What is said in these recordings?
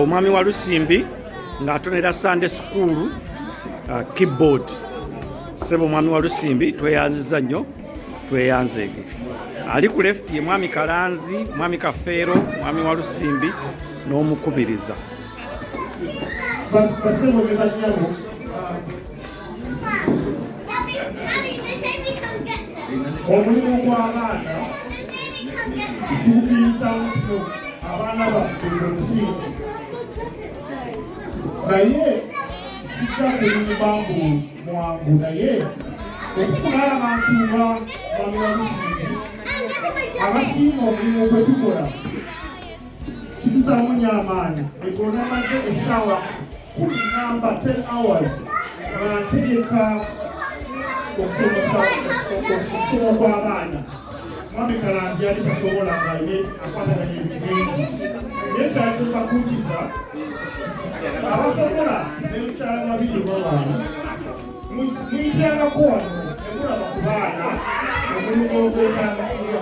Omwami wa Lusimbi ng'atonera Sunday School keyboard. Sebo omwami wa Lusimbi tweyanziza nnyo, tweyanzeege. Ali ku left ye mwami Kalanzi, mwami Kafeero, mwami wa Lusimbi n'omukubiriza. Omulimu gw'abaana tuukiriza abaana baffe omusingi naye sijja kulimba mwangu naye okufunayo abantu nga mwami wa Lusimbi abasiima omulimu gwe tukola kituzaamu nnyo amaanyi. Egyo namaze essaawa 10 hours nga ntegeka okusoma kw'abaana. Mwami Kalanzi yali tasobola nga ye akwataganya ebintu bingi naye kyakyebakuutiza abasobola n'ebikyala babiri b'abaana muyitирangako wano nemulaba ku baana omulimu gw'obwetaagisibwa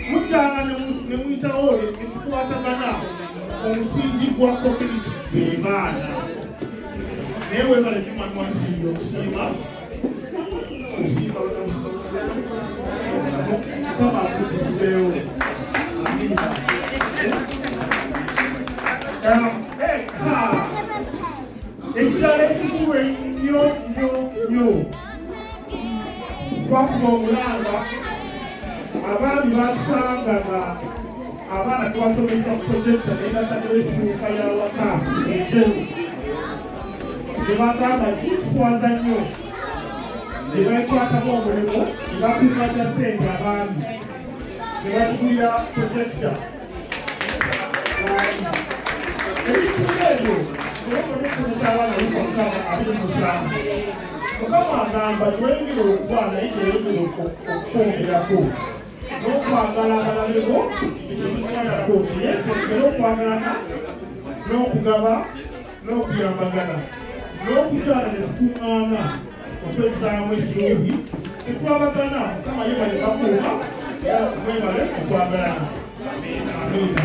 mujjanga ne muyitawo ne tukwatagana omusingi gwa community be baana. Naye webale nnyo mwami wa Lusimbi okusiima Mukama akuddizirewo. Ekirala ekikulu ennyo twakuba omulanga abaami batusanga nga abaana tubasomesa projekta negatagesimuka y'awaka enjeru nebagamba kitwaza nnyo nebakwatamu omulimu nebakuumanya ssente abaami nebatugulira projekta ebintu ebyo nebakomesomesa abaana lukamukama 27. Mukama agamba tweyongere okuba naye tweyongere okwongerako n'okwagala abalabebo ekyotukwatako naye twongere okwagalana n'okugaba n'okuyambagana n'okukyala ne tukuŋŋaana okwezaamu essuubi netwabagana. Mukama yebale bakuuma mwebale okwagalana. Amiina.